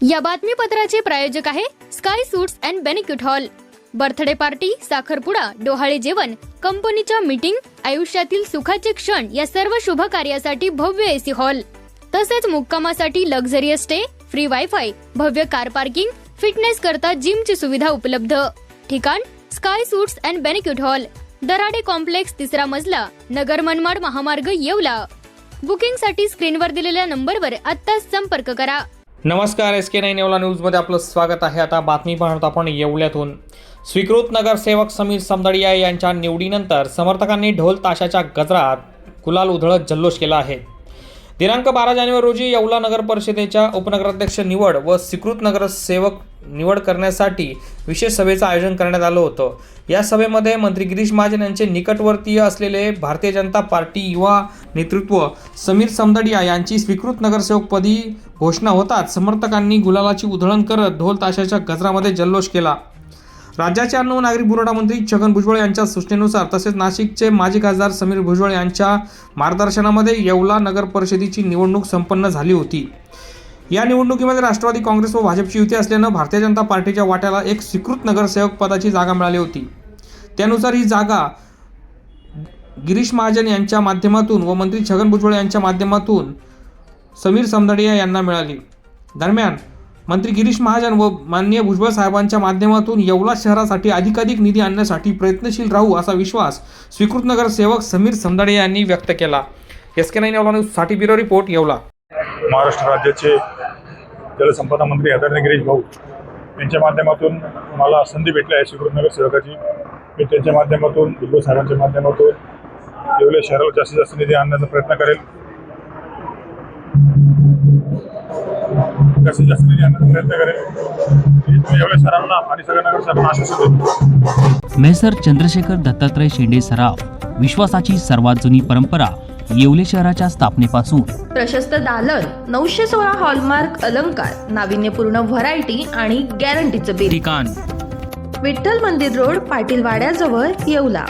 या बातमीपत्राचे प्रायोजक आहे sky suits and banquet hall. Birthday party, साखरपुडा, डोहाळे जेवण, कंपनीच्या मीटिंग, आयुष्यातील सुखाचे क्षण या सर्व शुभ कार्यासाठी भव्य एसी हॉल, तसेच मुक्कामासाठी लक्झरियस स्टे, फ्री वायफाय, भव्य कार पार्किंग, फिटनेस करता जिमची सुविधा उपलब्ध। ठिकाण sky suits and banquet hall, Darade complex, 3रा मजला, नगर मनमाड महामार्ग, येवला। बुकिंग साठी स्क्रीनवर दिलेल्या नंबरवर आत्ताच संपर्क करा। नमस्कार, SK9 येवला न्यूजमध्ये आपलं स्वागत आहे। आता बातमी पाहत आपण येवल्यातून। स्वीकृत नगरसेवक समीर समदडिया यांच्या निवडीनंतर समर्थकांनी ढोल ताशाच्या गजरात गुलाल उधळत जल्लोष केला आहे। दिनांक 12 जानेवारी रोजी येवला नगर परिषदेच्या उपनगराध्यक्ष निवड व स्वीकृत नगरसेवक निवड करण्यासाठी विशेष सभेचं आयोजन करण्यात आलं होतं। या सभेमध्ये मंत्री गिरीश महाजन यांचे निकटवर्तीय असलेले भारतीय जनता पार्टी युवा नेतृत्व समीर समदडिया यांची स्वीकृत नगरसेवकपदी घोषणा होताच समर्थकांनी गुलालाची उधळण करत ढोल ताशाच्या गजरामध्ये जल्लोष केला। राज्याचे अन्न व नागरी पुरवठा मंत्री छगन भुजबळ यांच्या सूचनेनुसार तसेच नाशिकचे माजी खासदार समीर भुजबळ यांच्या मार्गदर्शनामध्ये येवला नगर परिषदेची निवडणूक संपन्न झाली होती। या निवडणुकीमध्ये राष्ट्रवादी काँग्रेस व भाजपची युती असल्यानं भारतीय जनता पार्टीच्या वाट्याला एक स्वीकृत नगरसेवक पदाची जागा मिळाली होती। त्यानुसार ही जागा गिरीश महाजन यांच्या माध्यमातून व मंत्री छगन भुजबळ यांच्या माध्यमातून समीर समदडिया यांना मिळाली। दरम्यान मंत्री गिरीश महाजन व माननीय भुजबळ साहेबांच्या माध्यमातून येवला शहरासाठी अधिकाधिक निधी आणण्यासाठी प्रयत्नशील राहू असा विश्वास स्वीकृत नगरसेवक समीर समदडिया यांनी व्यक्त केला। SK9 येवला न्यूजसाठी ब्युरो रिपोर्ट, येवला। महाराष्ट्र राज्याचे जलसंपदा मंत्री आदरणीय गिरीश भाऊ यांच्या माध्यमातून मला संधी भेटली आहे स्वीकृत नगरसेवकाची। मी त्यांच्या माध्यमातून भुजबळ साहेबांच्या माध्यमातून येवला शहराला जास्तीत जास्त निधी आणण्याचा प्रयत्न करेल। जास्तीत जास्त निधी आणण्याचा प्रयत्न करेल। येवला शहरांना आणि सगळ्या नगरसेवकांना आश्वासन देतो। मेसर चंद्रशेखर दत्तात्रय शेंडे सराव, विश्वासाची सर्वात जुनी परंपरा येवले शहराच्या स्थापनेपासून। प्रशस्त दालन, 916 हॉलमार्क अलंकार, नाविन्यपूर्ण व्हरायटी आणि गॅरंटीचं बिल। ठिकाण विठ्ठल मंदिर रोड, पाटील वाड्याजवळ, येवला।